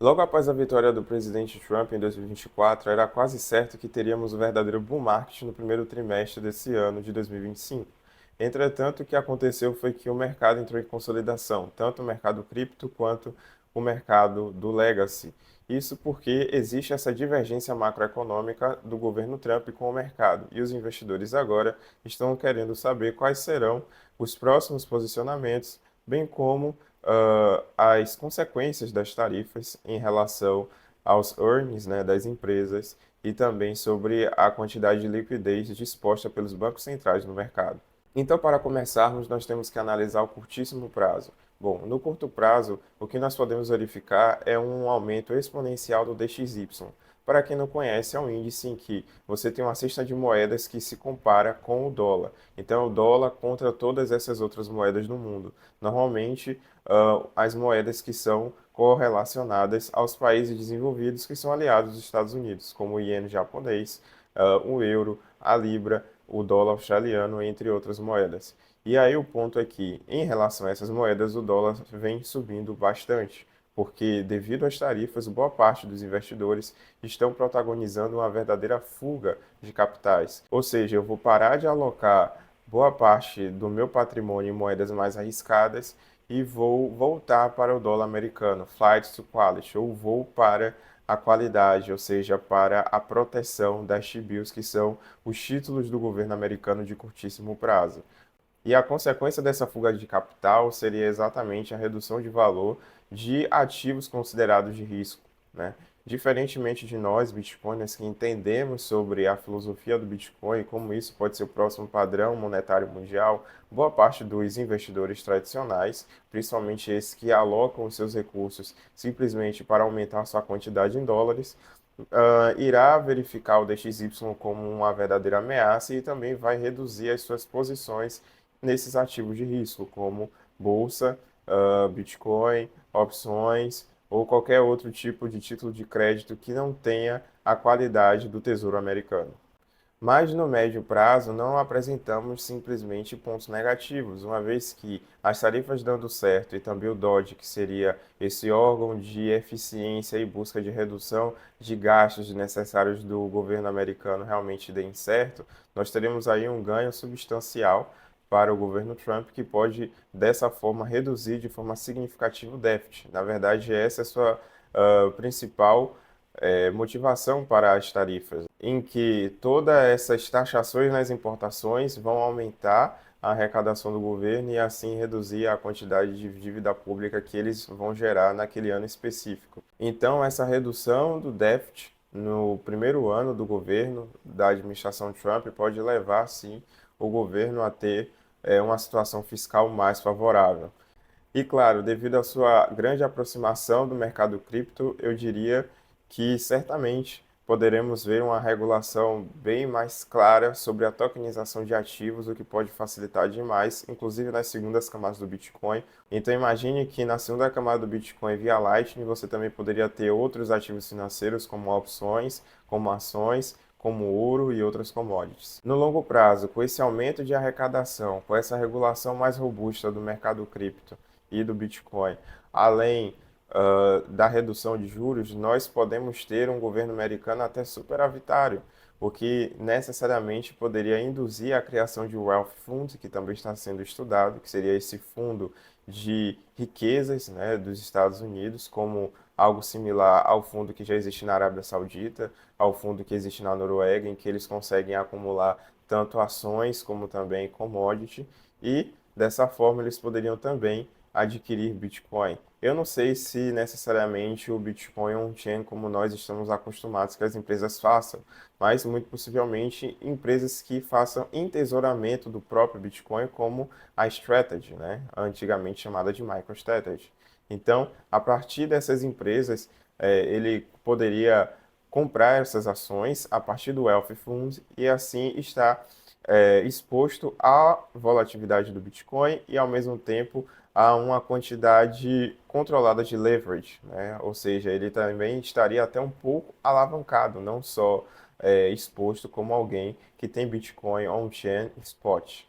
Logo após a vitória do presidente Trump em 2024, era quase certo que teríamos o verdadeiro bull market no primeiro trimestre desse ano de 2025. Entretanto, o que aconteceu foi que o mercado entrou em consolidação, tanto o mercado cripto quanto o mercado do legacy. Isso porque existe essa divergência macroeconômica do governo Trump com o mercado, e os investidores agora estão querendo saber quais serão os próximos posicionamentos, bem como as consequências das tarifas em relação aos earnings, né, das empresas e também sobre a quantidade de liquidez disposta pelos bancos centrais no mercado. Então, para começarmos, nós temos que analisar o curtíssimo prazo. Bom, no curto prazo, o que nós podemos verificar é um aumento exponencial do DXY. Para quem não conhece, é um índice em que você tem uma cesta de moedas que se compara com o dólar. Então, o dólar contra todas essas outras moedas do mundo. Normalmente, as moedas que são correlacionadas aos países desenvolvidos que são aliados dos Estados Unidos, como o iene japonês, o euro, a libra, o dólar australiano, entre outras moedas. E aí o ponto é que, em relação a essas moedas, o dólar vem subindo bastante, porque devido às tarifas, boa parte dos investidores estão protagonizando uma verdadeira fuga de capitais. Ou seja, eu vou parar de alocar boa parte do meu patrimônio em moedas mais arriscadas e vou voltar para o dólar americano, flight to quality, ou vou para a qualidade, ou seja, para a proteção das T-bills, que são os títulos do governo americano de curtíssimo prazo. E a consequência dessa fuga de capital seria exatamente a redução de valor de ativos considerados de risco, né? Diferentemente de nós, bitcoiners, que entendemos sobre a filosofia do Bitcoin, como isso pode ser o próximo padrão monetário mundial, boa parte dos investidores tradicionais, principalmente esses que alocam os seus recursos simplesmente para aumentar sua quantidade em dólares, irá verificar o DXY como uma verdadeira ameaça e também vai reduzir as suas posições nesses ativos de risco, como bolsa, Bitcoin, opções ou qualquer outro tipo de título de crédito que não tenha a qualidade do Tesouro Americano. Mas no médio prazo não apresentamos simplesmente pontos negativos, uma vez que as tarifas dando certo e também o DOGE, que seria esse órgão de eficiência e busca de redução de gastos necessários do governo americano realmente deem certo, nós teremos aí um ganho substancial para o governo Trump, que pode dessa forma reduzir de forma significativa o déficit. Na verdade, essa é a sua principal motivação para as tarifas, em que todas essas taxações nas importações vão aumentar a arrecadação do governo e assim reduzir a quantidade de dívida pública que eles vão gerar naquele ano específico. Então, essa redução do déficit no primeiro ano do governo da administração Trump pode levar, sim, o governo a ter uma situação fiscal mais favorável. E claro, devido à sua grande aproximação do mercado cripto, eu diria que certamente poderemos ver uma regulação bem mais clara sobre a tokenização de ativos, o que pode facilitar demais, inclusive nas segundas camadas do Bitcoin. Então imagine que na segunda camada do Bitcoin via Lightning você também poderia ter outros ativos financeiros como opções, como ações, como ouro e outras commodities. No longo prazo, com esse aumento de arrecadação, com essa regulação mais robusta do mercado cripto, e do Bitcoin, além da redução de juros, nós podemos ter um governo americano até superavitário, o que necessariamente poderia induzir a criação de Wealth Fund, que também está sendo estudado, que seria esse fundo de riquezas, né, dos Estados Unidos, como algo similar ao fundo que já existe na Arábia Saudita, ao fundo que existe na Noruega, em que eles conseguem acumular tanto ações como também commodity, e dessa forma eles poderiam também adquirir Bitcoin. Eu não sei se necessariamente o Bitcoin é um chain como nós estamos acostumados que as empresas façam, mas muito possivelmente empresas que façam entesouramento do próprio Bitcoin, como a Strategy, né? Antigamente chamada de MicroStrategy. Então, a partir dessas empresas, ele poderia comprar essas ações a partir do Wealth Fund e assim estar exposto à volatilidade do Bitcoin e, ao mesmo tempo, a uma quantidade controlada de leverage, né? Ou seja, ele também estaria até um pouco alavancado, não só exposto como alguém que tem Bitcoin on-chain spot.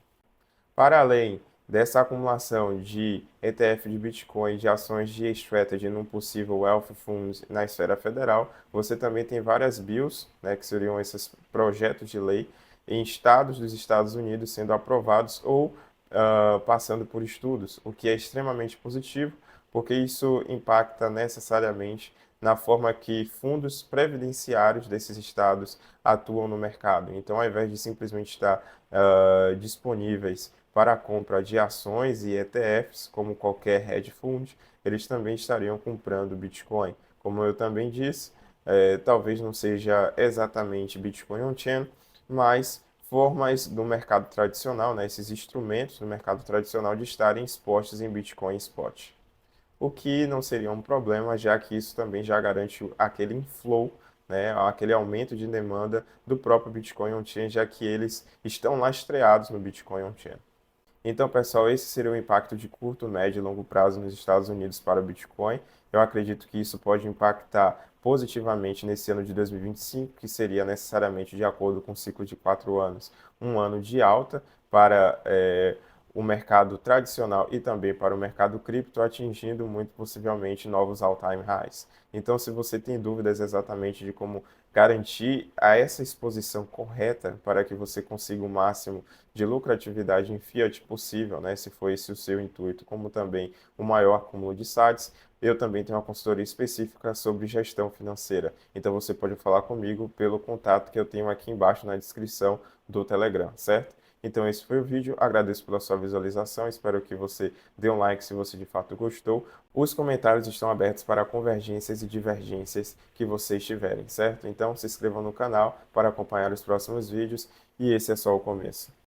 Para além dessa acumulação de ETF de Bitcoin, de ações de strategy num possível wealth fund na esfera federal, você também tem várias bills, né, que seriam esses projetos de lei em estados dos Estados Unidos sendo aprovados ou passando por estudos, o que é extremamente positivo, porque isso impacta necessariamente na forma que fundos previdenciários desses estados atuam no mercado. Então, ao invés de simplesmente estar disponíveis para a compra de ações e ETFs, como qualquer hedge fund, eles também estariam comprando Bitcoin. Como eu também disse, talvez não seja exatamente Bitcoin on-chain, mas formas do mercado tradicional, né, esses instrumentos do mercado tradicional de estarem expostos em Bitcoin Spot. O que não seria um problema, já que isso também já garante aquele inflow, né, aquele aumento de demanda do próprio Bitcoin on-chain, já que eles estão lastreados no Bitcoin on-chain. Então, pessoal, esse seria o impacto de curto, médio e longo prazo nos Estados Unidos para o Bitcoin. Eu acredito que isso pode impactar positivamente nesse ano de 2025, que seria necessariamente, de acordo com o ciclo de 4 anos, um ano de alta para o mercado tradicional e também para o mercado cripto, atingindo muito possivelmente novos all-time highs. Então, se você tem dúvidas exatamente de como garantir a essa exposição correta para que você consiga o máximo de lucratividade em fiat possível, né, se for esse o seu intuito, como também o maior acúmulo de sites, eu também tenho uma consultoria específica sobre gestão financeira. Então você pode falar comigo pelo contato que eu tenho aqui embaixo na descrição do Telegram, certo? Então esse foi o vídeo, agradeço pela sua visualização, espero que você dê um like se você de fato gostou. Os comentários estão abertos para convergências e divergências que vocês tiverem, certo? Então se inscrevam no canal para acompanhar os próximos vídeos e esse é só o começo.